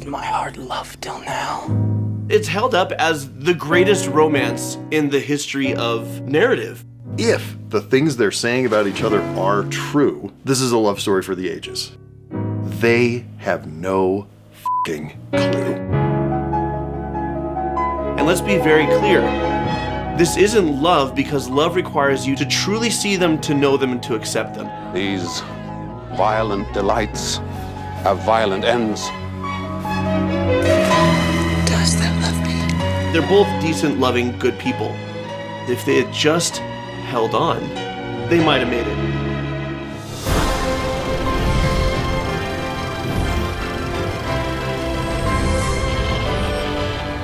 in my heart love till now. It's held up as the greatest romance in the history of narrative. If the things they're saying about each other are true, this is a love story for the ages. They have no f***ing clue. And let's be very clear. This isn't love because love requires you to truly see them, to know them, and to accept them. These violent delights have violent ends. Does that love me? They're both decent, loving, good people. If they had just held on, they might have made it.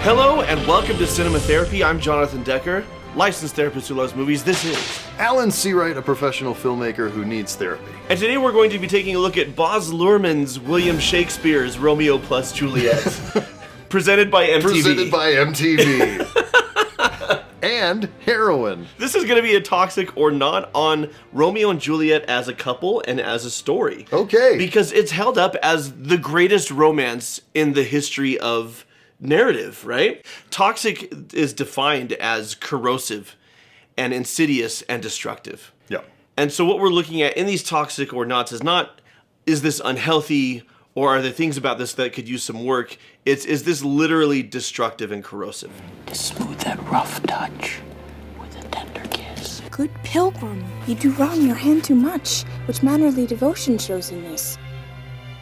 Hello and welcome to Cinema Therapy. I'm Jonathan Decker, licensed therapist who loves movies. This is Alan Seawright, a professional filmmaker who needs therapy. And today we're going to be taking a look at Baz Luhrmann's William Shakespeare's Romeo plus Juliet. Presented by MTV. Presented by MTV. And heroin. This is going to be a toxic or not on Romeo and Juliet as a couple and as a story. Okay. Because it's held up as the greatest romance in the history of narrative, right? Toxic is defined as corrosive and insidious and destructive. Yeah. And so what we're looking at in these toxic or nots is not, is this unhealthy, or are there things about this that could use some work? It's, is this literally destructive and corrosive? To smooth that rough touch with a tender kiss. Good pilgrim, you do wrong your hand too much, which mannerly devotion shows in this.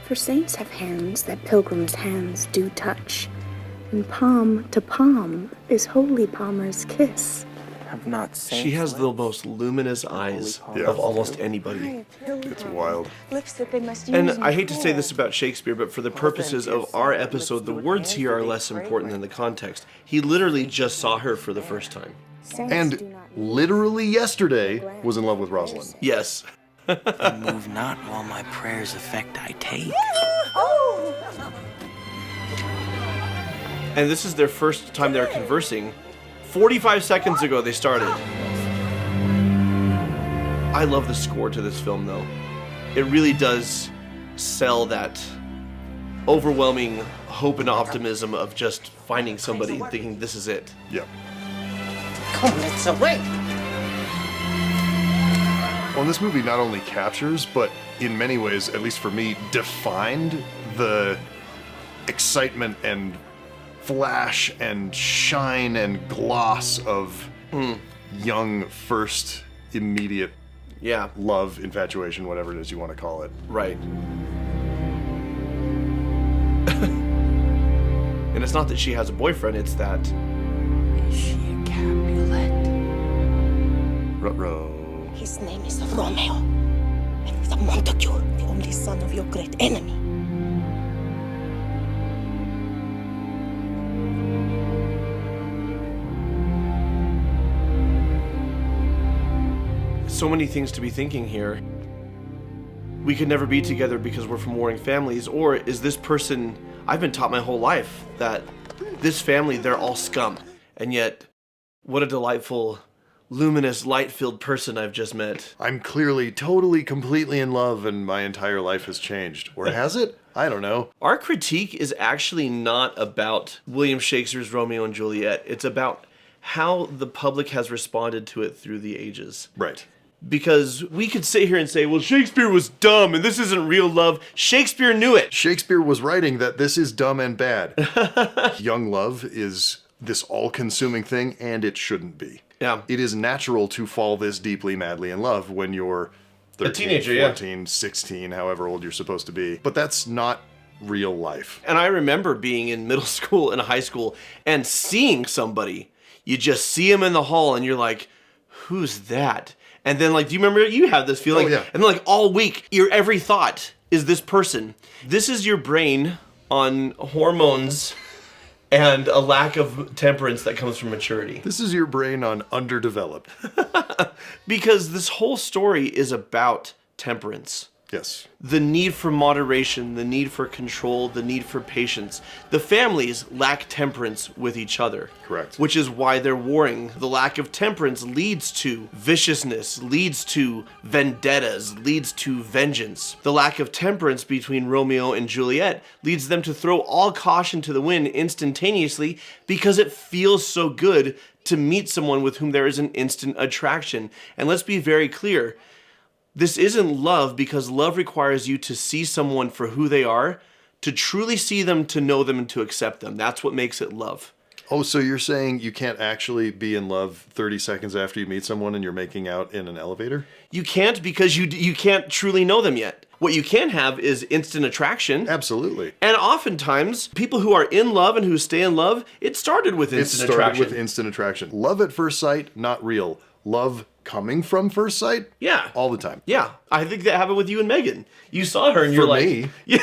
For saints have hands that pilgrims' hands do touch, and palm to palm is holy palmer's kiss. Have not saints She has the most luminous eyes Yeah. of almost anybody. It's wild. Lips that they must use And in I hate to say prayer. this about Shakespeare, but for the purposes of our episode, the words here are less important than the context. He literally just saw her for the first time. Saints do And not literally yesterday was in love with Rosalind. Yes. move not while my prayers effect I take. And this is their first time they're conversing. 45 seconds ago they started. I love the score to this film though. It really does sell that overwhelming hope and optimism of just finding somebody and thinking this is it. Yeah. Come, it's a ring. Well, this movie not only captures, but in many ways, at least for me, defined the excitement and flash and shine and gloss of young first immediate Yeah, love, infatuation, whatever it is you want to call it. right. And it's not that she has a boyfriend, it's that Is she a Capulet? Ruh-roh. His name is Romeo, and he's a Montague, the only son of your great enemy. so many things to be thinking here. We could never be together because we're from warring families, or is this person, I've been taught my whole life that this family, they're all scum, and yet what a delightful, luminous, light-filled person I've just met. I'm clearly, totally, completely in love, and my entire life has changed. Or has it? I don't know. Our critique is actually not about William Shakespeare's Romeo and Juliet. It's about how the public has responded to it through the ages. Right. Because we could sit here and say, well, Shakespeare was dumb and this isn't real love. Shakespeare knew it. Shakespeare was writing that this is dumb and bad. Young love is this all-consuming thing, and it shouldn't be. Yeah. It is natural to fall this deeply, madly in love when you're 13, teenager, yeah. 14, 16, however old you're supposed to be. But that's not real life. And I remember being in middle school and high school and seeing somebody. You just see him in the hall and you're like, who's that? And then, like, do you remember you had this feeling? Oh, yeah. And then, like, all week, your every thought is this person. This is your brain on hormones and a lack of temperance that comes from maturity. This is your brain on underdeveloped. Because this whole story is about temperance. Yes. The need for moderation, the need for control, the need for patience. The families lack temperance with each other. Correct. Which is why they're warring. The lack of temperance leads to viciousness, leads to vendettas, leads to vengeance. The lack of temperance between Romeo and Juliet leads them to throw all caution to the wind instantaneously because it feels so good to meet someone with whom there is an instant attraction. And let's be very clear. This isn't love because love requires you to see someone for who they are, to truly see them, to know them, and to accept them. That's what makes it love. Oh, so you're saying you can't actually be in love 30 seconds after you meet someone and you're making out in an elevator? You can't because you can't truly know them yet. What you can have is instant attraction. Absolutely. And oftentimes, people who are in love and who stay in love, it started with instant attraction. With instant attraction. Love at first sight, not real. Love coming from first sight? Yeah. All the time. Yeah. I think that happened with you and Megan. You saw her and you're like... For me? Yeah.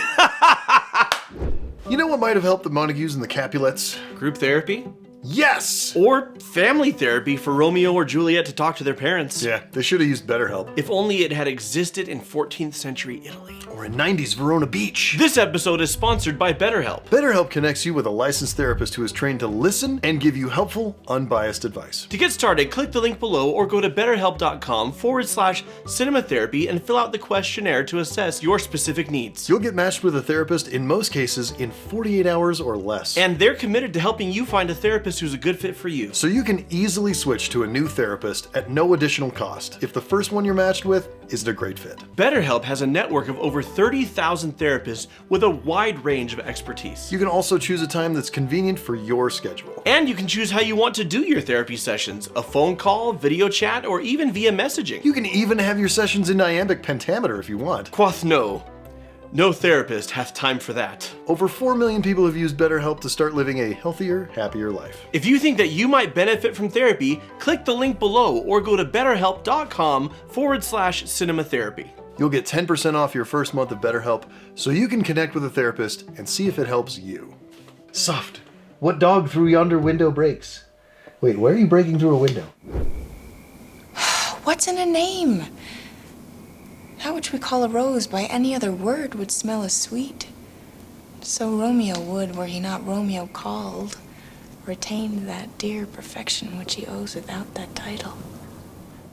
You know what might have helped the Montagues and the Capulets? Group therapy? Yes! Or family therapy for Romeo or Juliet to talk to their parents. Yeah, they should have used BetterHelp. If only it had existed in 14th century Italy. Or in 90s Verona Beach. This episode is sponsored by BetterHelp. BetterHelp connects you with a licensed therapist who is trained to listen and give you helpful, unbiased advice. To get started, click the link below or go to betterhelp.com/cinematherapy and fill out the questionnaire to assess your specific needs. You'll get matched with a therapist in most cases in 48 hours or less. And they're committed to helping you find a therapist who's a good fit for you. So you can easily switch to a new therapist at no additional cost if the first one you're matched with isn't a great fit. BetterHelp has a network of over 30,000 therapists with a wide range of expertise. You can also choose a time that's convenient for your schedule. And you can choose how you want to do your therapy sessions, a phone call, video chat, or even via messaging. You can even have your sessions in iambic pentameter if you want. Quoth no. No therapist hath time for that. Over 4 million people have used BetterHelp to start living a healthier, happier life. If you think that you might benefit from therapy, click the link below or go to betterhelp.com/cinematherapy. You'll get 10% off your first month of BetterHelp so you can connect with a therapist and see if it helps you. Soft. What dog through yonder window breaks? Wait, why are you breaking through a window? What's in a name? That which we call a rose by any other word would smell as sweet. So Romeo would, were he not Romeo called, retain that dear perfection which he owes without that title.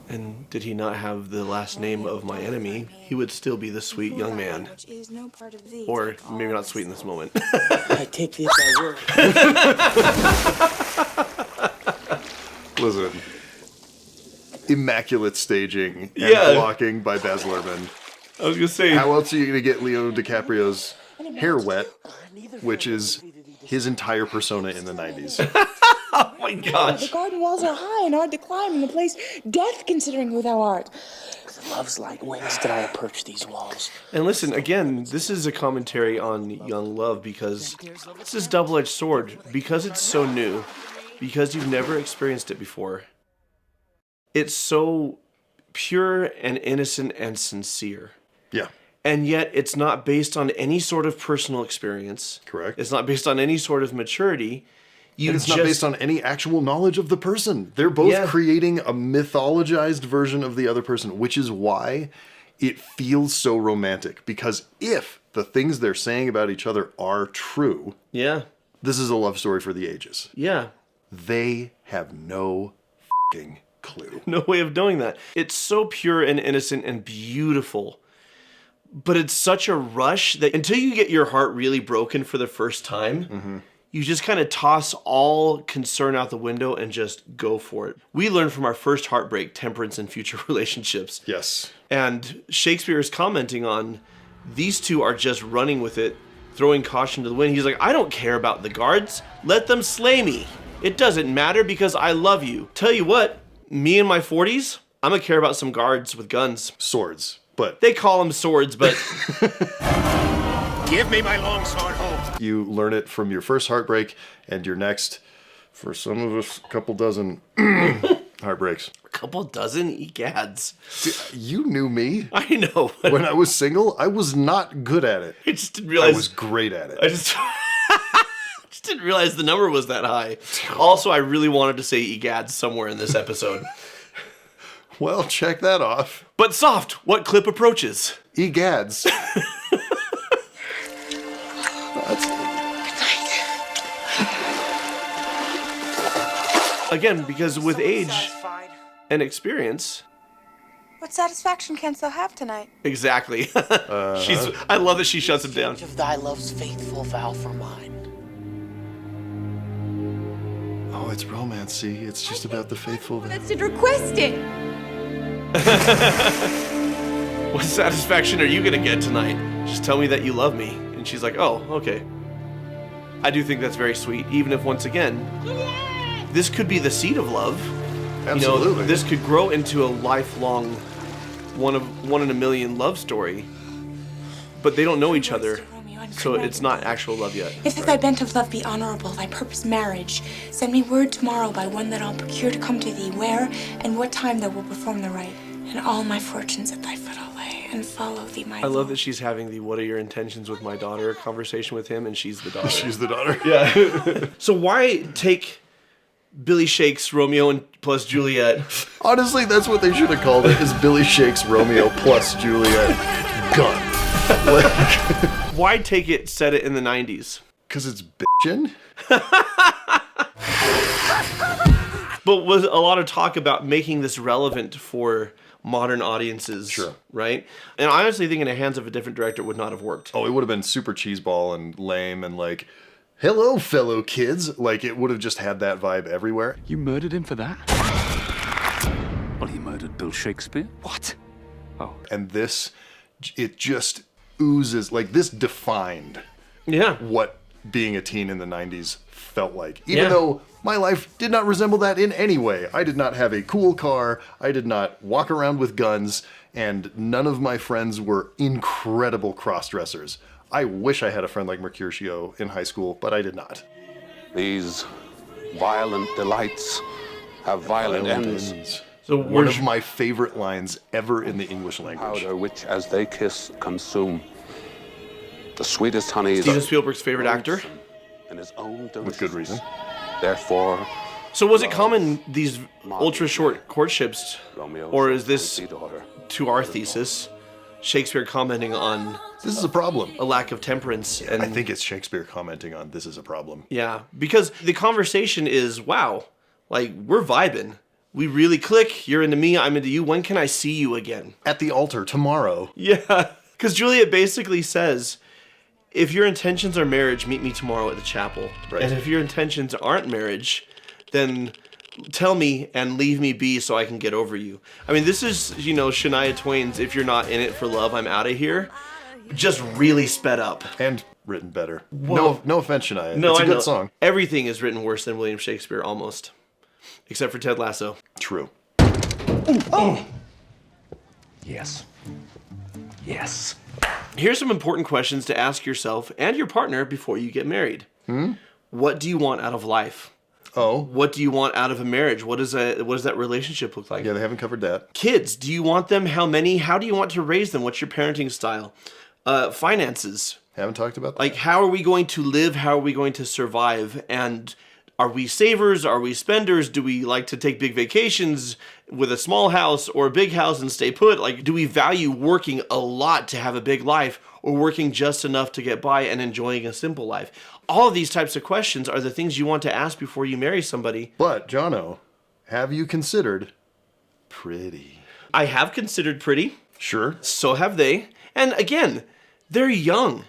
And did he not have the last name of my enemy, he would still be the sweet young man. Or maybe not sweet in this moment. I take thee at thy word. Listen. Immaculate staging and blocking by Baz Luhrmann. I was gonna say, How else are you gonna get Leo DiCaprio's hair wet, which is his entire persona in the 90s? oh my gosh. The garden walls are high and hard to climb, and the place death considering who thou art. With love's light wings did I approach these walls. And listen, again, this is a commentary on young love because it's this double-edged sword. Because it's so new, because you've never experienced it before. It's so pure and innocent and sincere. Yeah. And yet it's not based on any sort of personal experience. Correct. It's not based on any sort of maturity. And it's not based on any actual knowledge of the person. They're both creating a mythologized version of the other person, which is why it feels so romantic. Because if the things they're saying about each other are true, this is a love story for the ages. Yeah. They have no f***ing clue. No way of knowing that. It's so pure and innocent and beautiful. But it's such a rush that until you get your heart really broken for the first time, you just kind of toss all concern out the window and just go for it. We learned from our first heartbreak, temperance in future relationships. Yes. And Shakespeare is commenting on these two are just running with it, throwing caution to the wind. He's like, I don't care about the guards. Let them slay me. It doesn't matter because I love you. Tell you what, me in my 40s, I'm gonna care about some guards with guns. Swords, but... They call them swords, but... Give me my longsword home. You learn it from your first heartbreak and your next, for some of us, a couple dozen heartbreaks. A couple dozen egads. You knew me. I know. When I was single, I was not good at it. I just didn't realize... I was great at it. I just didn't realize the number was that high. Also, I really wanted to say egads somewhere in this episode. Well, check that off. But Soft, what clip approaches? Egads. Again, because with age and experience... What satisfaction canst thou have tonight? Exactly. I love that she shuts him down. Exchange of thy love's faithful vow for mine. Oh, it's romance, see? It's just about the faithful. That's to request it. What satisfaction are you gonna get tonight? Just tell me that you love me. And she's like, oh, okay. I do think that's very sweet, even if once again, this could be the seed of love. Absolutely. You know, this could grow into a lifelong, one in a million love story. But they don't know each other, so it's not actual love yet. If thy bent of love be honorable, thy purpose marriage, send me word tomorrow by one that I'll procure to come to thee, where and what time thou wilt perform the rite, and all my fortunes at thy foot I'll lay, and follow thee, my I love lord. that she's having the "what are your intentions with my daughter" conversation with him, and she's the daughter. She's the daughter. Yeah. So why take Billy Shakes Romeo and plus Juliet? Honestly, that's what they should have called it, is Billy Shakes Romeo plus Juliet. Gun. Why take it, set it in the 90s? Because it's bitchin'? But was a lot of talk about making this relevant for modern audiences, Sure. right? And I honestly think in the hands of a different director it would not have worked. Oh, it would have been super cheeseball and lame and like, hello, fellow kids. Like, it would have just had that vibe everywhere. You murdered him for that? Well, he murdered Bill Shakespeare. What? Oh. And this, it just oozes, like, this defined Yeah. what being a teen in the 90s felt like. Even Yeah. though my life did not resemble that in any way. I did not have a cool car, I did not walk around with guns, and none of my friends were incredible cross-dressers. I wish I had a friend like Mercutio in high school, but I did not. These violent delights have violent ends. So One of my favorite lines ever in the English language. Powder which, as they kiss, consume. The sweetest honey is Steven Spielberg's favorite actor. in his own With good reason. Therefore, So was it common, these ultra short courtships, Romeo or is this, daughter. to our thesis, Shakespeare commenting on This is a problem. a lack of temperance? And I think it's Shakespeare commenting on this is a problem. yeah, because the conversation is, wow, like, we're vibing. We really click. You're into me, I'm into you. When can I see you again? At the altar tomorrow. Yeah, because Juliet basically says, if your intentions are marriage, meet me tomorrow at the chapel. Right. And if your intentions aren't marriage, then tell me and leave me be so I can get over you. I mean, this is, you know, Shania Twain's "If You're Not In It For Love, I'm Outta Here," just really sped up. And written better. Well, no offense, Shania. No, it's a I good know. song. Everything is written worse than William Shakespeare, almost. Except for Ted Lasso. True. Yes. Yes. Here's some important questions to ask yourself and your partner before you get married. What do you want out of life? Oh. What do you want out of a marriage? What does that relationship look like? Yeah, they haven't covered that. Kids, do you want them? How many? How do you want to raise them? What's your parenting style? Finances. Haven't talked about that. Like, how are we going to live? How are we going to survive? And are we savers? Are we spenders? Do we like to take big vacations with a small house or a big house and stay put? Like, do we value working a lot to have a big life, or working just enough to get by and enjoying a simple life? All of these types of questions are the things you want to ask before you marry somebody. But, Jono, have you considered pretty? I have considered pretty. Sure. So have they. And again, they're young.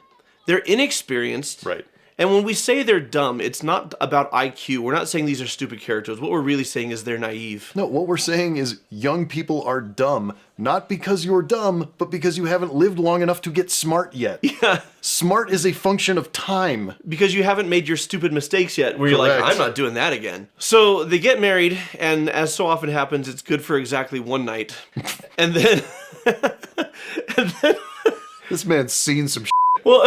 They're inexperienced. Right. And when we say they're dumb, it's not about IQ. We're not saying these are stupid characters. What we're really saying is they're naive. No, what we're saying is young people are dumb, not because you're dumb, but because you haven't lived long enough to get smart yet. Yeah. Smart is a function of time. Because you haven't made your stupid mistakes yet, where you're Correct. like, I'm not doing that again. So they get married, and as so often happens, it's good for exactly one night. And then... This man's seen some Well,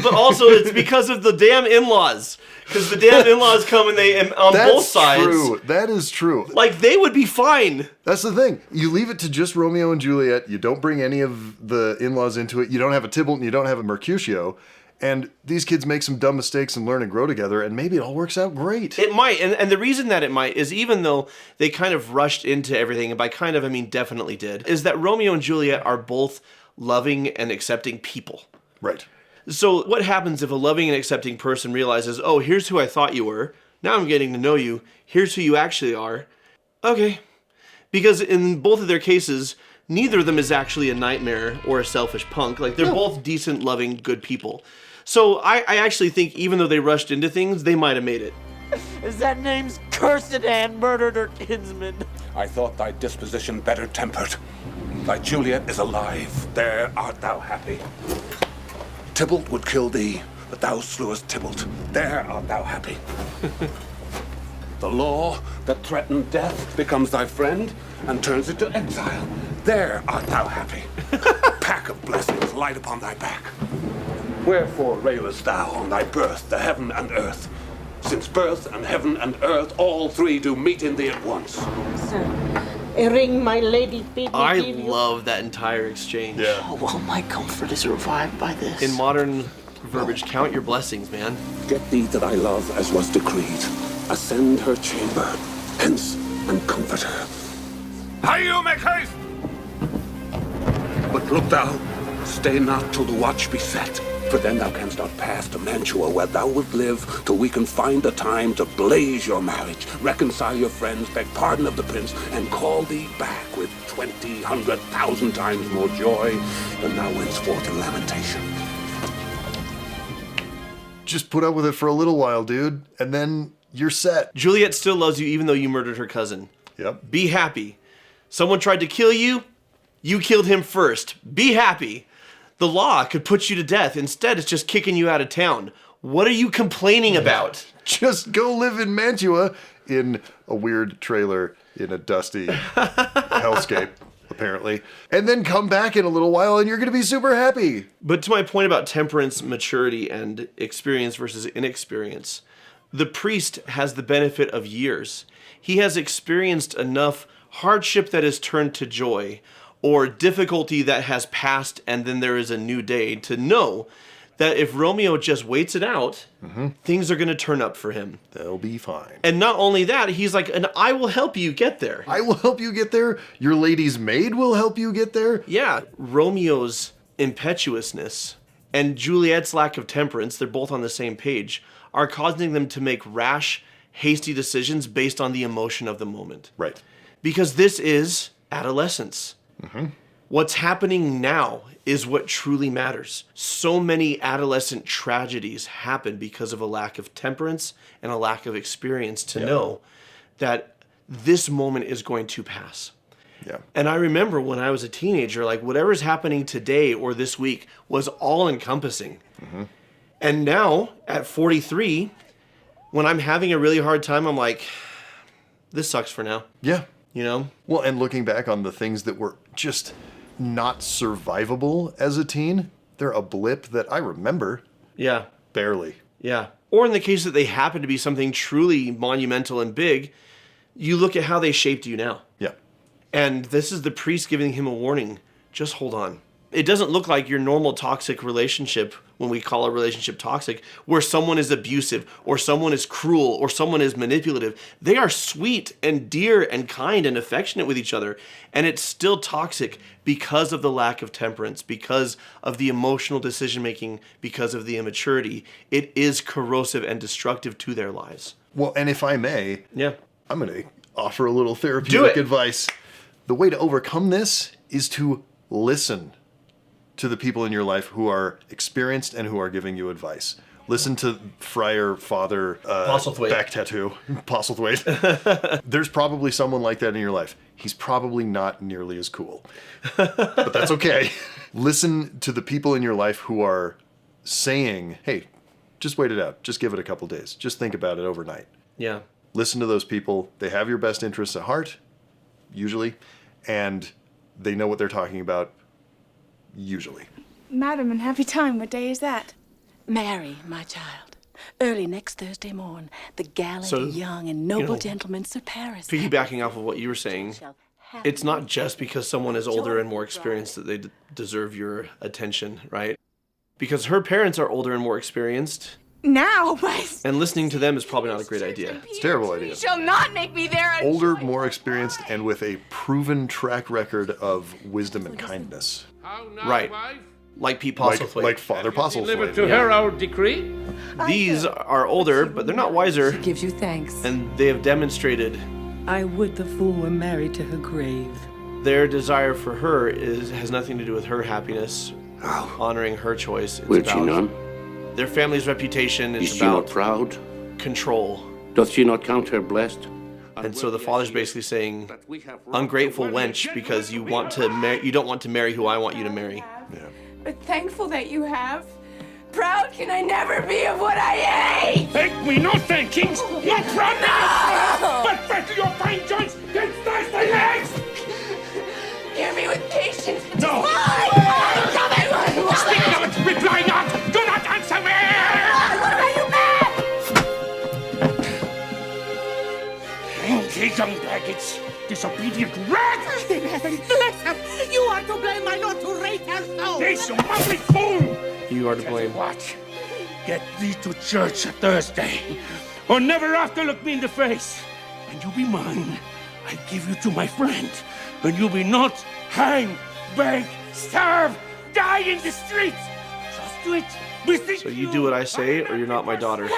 but also it's because of the damn in-laws. Because the damn in-laws come and they, and on both sides. That's true. That is true. Like, they would be fine. That's the thing. You leave it to just Romeo and Juliet. You don't bring any of the in-laws into it. You don't have a Tybalt and you don't have a Mercutio. And these kids make some dumb mistakes and learn and grow together, and maybe it all works out great. It might, and the reason that it might is even though they kind of rushed into everything, and by kind of I mean definitely did, is that Romeo and Juliet are both loving and accepting people. Right. So what happens if a loving and accepting person realizes, oh, here's who I thought you were. Now I'm getting to know you. Here's who you actually are. Okay. Because in both of their cases, neither of them is actually a nightmare or a selfish punk. Like, they're both decent, loving, good people. So I actually think even though they rushed into things, they might have made it. As that name's cursed and murdered her kinsman. I thought thy disposition better tempered. Thy Juliet is alive. There art thou happy. Tybalt would kill thee, but thou slewest Tybalt. There art thou happy. The law that threatened death becomes thy friend and turns it to exile. There art thou happy. Pack of blessings light upon thy back. Wherefore railest thou on thy birth, the heaven and earth? Since birth and heaven and earth, all three do meet in thee at once. Sir, a ring my lady bid me I give you. love that entire exchange. Yeah. Oh, well, my comfort is revived by this. In modern verbiage, count your blessings, man. Get thee to thy love as was decreed. Ascend her chamber, hence and comfort her. How you make haste? But look thou, stay not till the watch be set, for then thou canst not pass to Mantua, where thou wilt live, till we can find a time to blaze your marriage, reconcile your friends, beg pardon of the prince, and call thee back with 20, 100,000 times more joy than thou wentst forth in lamentation. Just put up with it for a little while, dude, and then you're set. Juliet still loves you even though you murdered her cousin. Yep. Be happy. Someone tried to kill you, you killed him first. Be happy. The law could put you to death. Instead, it's just kicking you out of town. What are you complaining about? Just go live in Mantua in a weird trailer in a dusty hellscape, apparently. And then come back in a little while and you're going to be super happy. But to my point about temperance, maturity, and experience versus inexperience, the priest has the benefit of years. He has experienced enough hardship that has turned to joy, or difficulty that has passed and then there is a new day, to know that if Romeo just waits it out, things are going to turn up for him. They'll be fine. And not only that, he's like, and I will help you get there. I will help you get there. Your lady's maid will help you get there. Yeah, Romeo's impetuousness and Juliet's lack of temperance, they're both on the same page, are causing them to make rash, hasty decisions based on the emotion of the moment. Right. Because this is adolescence. What's happening now is what truly matters. So many adolescent tragedies happen because of a lack of temperance and a lack of experience to know that this moment is going to pass. Yeah. And I remember when I was a teenager, like whatever's happening today or this week was all encompassing. And now at 43, when I'm having a really hard time, I'm like, this sucks for now. Yeah. You know? Well, and looking back on the things that were just not survivable as a teen, they're a blip that I remember Yeah. barely. Yeah. Or in the case that they happen to be something truly monumental and big, you look at how they shaped you now. Yeah. And this is the priest giving him a warning. Just hold on. It doesn't look like your normal toxic relationship, when we call a relationship toxic, where someone is abusive or someone is cruel or someone is manipulative. They are sweet and dear and kind and affectionate with each other. And it's still toxic because of the lack of temperance, because of the emotional decision making, because of the immaturity. It is corrosive and destructive to their lives. Well, and if I may, Yeah. I'm going to offer a little therapeutic Do it. advice. The way to overcome this is to listen to the people in your life who are experienced and who are giving you advice. Listen to Friar Father Postlethwaite. Back Tattoo. Postlethwaite. There's probably someone like that in your life. He's probably not nearly as cool. But that's okay. Listen to the people in your life who are saying, hey, just wait it out. Just give it a couple days. Just think about it overnight. Yeah. Listen to those people. They have your best interests at heart, usually, and they know what they're talking about, usually. Madam, and happy time. What day is that? Marry, my child. Early next Thursday morn, the gallant, So, young, and noble you know, gentlemen Sir Paris. Piggybacking off of what you were saying, it's not just because someone is older and more experienced that they deserve your attention, right? Because her parents are older and more experienced, now, but And listening to them is probably not a great idea. It's a terrible idea. shall not make me their Older, more experienced, and with a proven track record of wisdom and kindness. Right. Like Pete Like Postlethwaite. Father Delivered to Postlethwaite. her our decree. These are older, but they're not wiser, Gives you thanks. and they have demonstrated I would the fool were married to her grave. their desire for her has nothing to do with her happiness, honoring her choice. It's Will she about none? their family's reputation. It's Is she not about proud? control. Doth she not count her blessed? And so the father's basically saying, ungrateful wench, because you want to you don't want to marry who I want you to marry. But thankful that you have. Proud can I never be of what I ate! Thank me, no thankings. Not proud now. But back to your fine joints and thirsty legs. Hear me with patience. No. Speak not, reply not. Do not answer me. What about you, man? Okay, young baggage. Disobedient rat. In heaven, bless her! You are to blame, my lord, to rate her so! This you mumbling fool. You are to blame. What? Get thee to church Thursday, or never after look me in the face, and you be mine. I give you to my friend, and you be not hang, beg, starve, die in the streets. Just do it. Beseech So you do what I say, or you're not my daughter.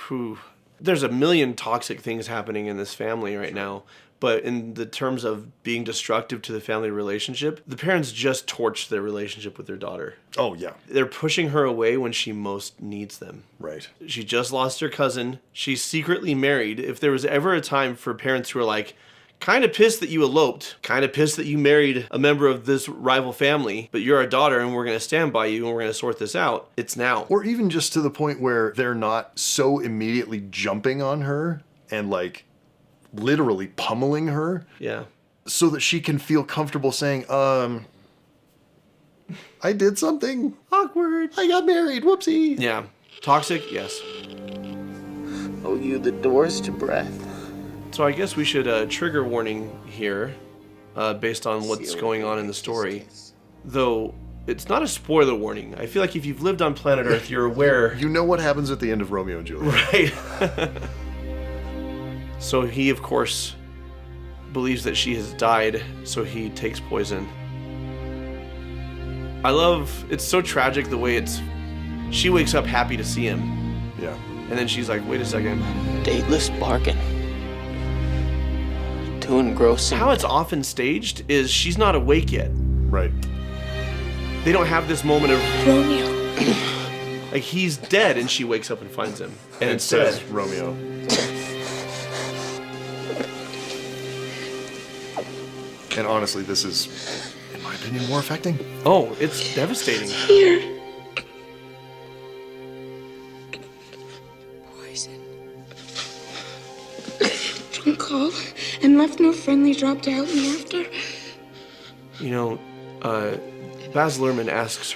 Whew. There's a million toxic things happening in this family right now, but in the terms of being destructive to the family relationship, the parents just torched their relationship with their daughter. Oh, yeah. They're pushing her away when she most needs them. Right. She just lost her cousin. She's secretly married. If there was ever a time for parents who are like, kind of pissed that you eloped, kind of pissed that you married a member of this rival family, but you're our daughter and we're going to stand by you and we're going to sort this out, it's now. Or even just to the point where they're not so immediately jumping on her and like literally pummeling her Yeah. so that she can feel comfortable saying, I did something. Awkward. I got married. Whoopsie. Yeah. Toxic? Yes. Oh, you the doors to breath. So I guess we should trigger warning here based on what's going on in the story. Though it's not a spoiler warning. I feel like if you've lived on planet Earth, you're aware. You know what happens at the end of Romeo and Juliet. Right. So he, of course, believes that she has died, so he takes poison. I love, it's so tragic the way she wakes up happy to see him. Yeah. And then she's like, wait a second. Dateless bargain. Too engrossing. How it's often staged is she's not awake yet. Right. They don't have this moment of, Romeo. like, he's dead and she wakes up and finds him. And It instead, says Romeo. And honestly, this is, in my opinion, more affecting. oh, it's devastating. Poison. Don't call. And left no friendly drop to help me after. You know, Baz Luhrmann asks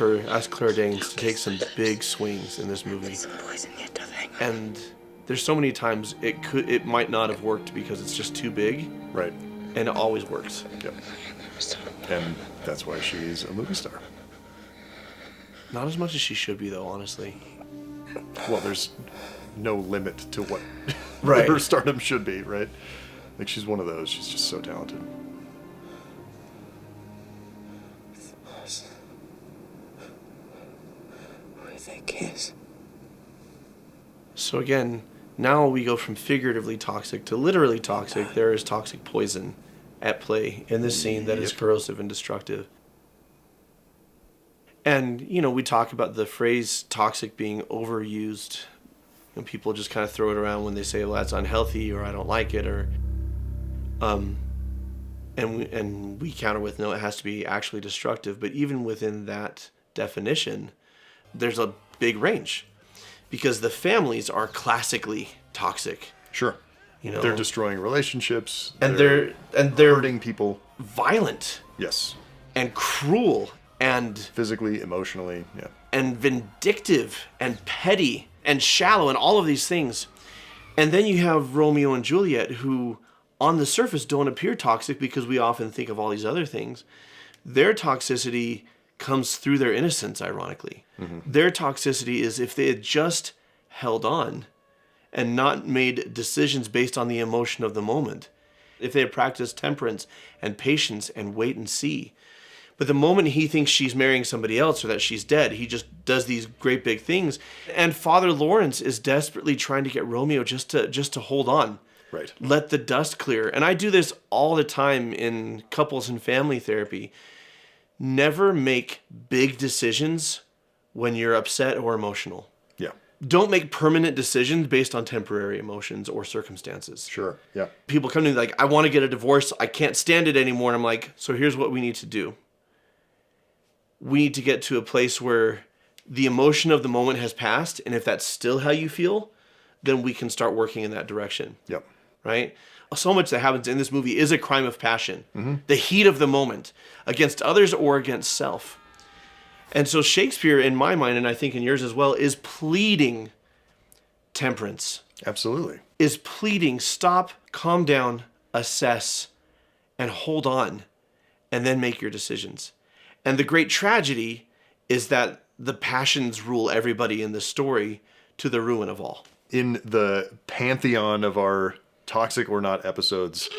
Claire Danes to take some big swings in this movie. Poison yet to think. And there's so many times it might not have worked because it's just too big, Right. and it always works. Yep. And that's why she's a movie star. Not as much as she should be, though, honestly. Well, there's no limit to what Right. her stardom should be, right? Like, she's one of those. She's just so talented. With a kiss. So again, now we go from figuratively toxic to literally toxic. There is toxic poison at play in this scene that is corrosive and destructive. And, you know, we talk about the phrase toxic being overused. And people just kind of throw it around when they say, well, that's unhealthy, or I don't like it, or... And we counter with, no, it has to be actually destructive. But even within that definition, there's a big range. Because the families are classically toxic. Sure. You know, They're destroying relationships. and they're hurting people. violent Yes. and cruel and Physically, emotionally, yeah. and vindictive and petty and shallow and all of these things. And then you have Romeo and Juliet, who on the surface don't appear toxic because we often think of all these other things. Their toxicity comes through their innocence, ironically. Their toxicity is if they had just held on and not made decisions based on the emotion of the moment. If they had practiced temperance and patience and wait and see. But the moment he thinks she's marrying somebody else or that she's dead, he just does these great big things. And Father Lawrence is desperately trying to get Romeo just to hold on. Right. Let the dust clear. And I do this all the time in couples and family therapy. Never make big decisions when you're upset or emotional. Yeah. Don't make permanent decisions based on temporary emotions or circumstances. Sure. Yeah. People come to me like, I want to get a divorce. I can't stand it anymore. And I'm like, so here's what we need to do. We need to get to a place where the emotion of the moment has passed. And if that's still how you feel, then we can start working in that direction. Yep. Right? So much that happens in this movie is a crime of passion. The heat of the moment against others or against self. And so Shakespeare, in my mind, and I think in yours as well, is pleading temperance. Absolutely. Is pleading stop, calm down, assess, and hold on, and then make your decisions. And the great tragedy is that the passions rule everybody in the story to the ruin of all. In the pantheon of our toxic or not episodes,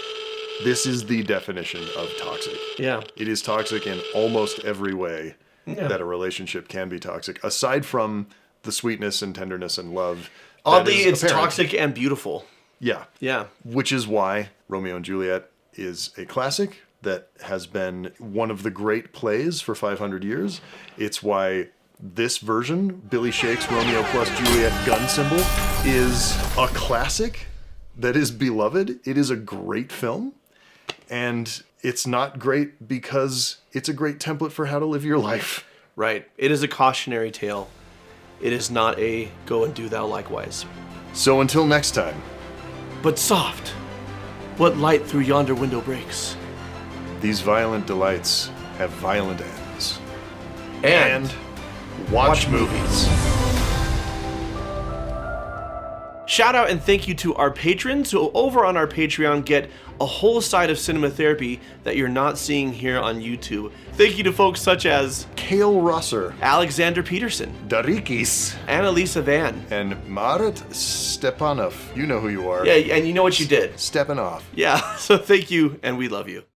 this is the definition of toxic. Yeah. It is toxic in almost every way that a relationship can be toxic, aside from the sweetness and tenderness and love. Oddly, it's apparent. toxic and beautiful. Yeah. Yeah. Which is why Romeo and Juliet is a classic that has been one of the great plays for 500 years. It's why this version, Billy Shake's Romeo plus Juliet gun symbol, is a classic that is beloved. It is a great film. And it's not great because it's a great template for how to live your life. Right. It is a cautionary tale. It is not a go and do thou likewise. So until next time. But soft, what light through yonder window breaks? These violent delights have violent ends. And watch movies. Shout out and thank you to our patrons who over on our Patreon get a whole side of cinema therapy that you're not seeing here on YouTube. Thank you to folks such as Kale Rosser, Alexander Peterson, Darikis, Annalisa Van, and Marat Stepanov. You know who you are. Yeah, and you know what you did. Stepanov. Yeah, so thank you and we love you.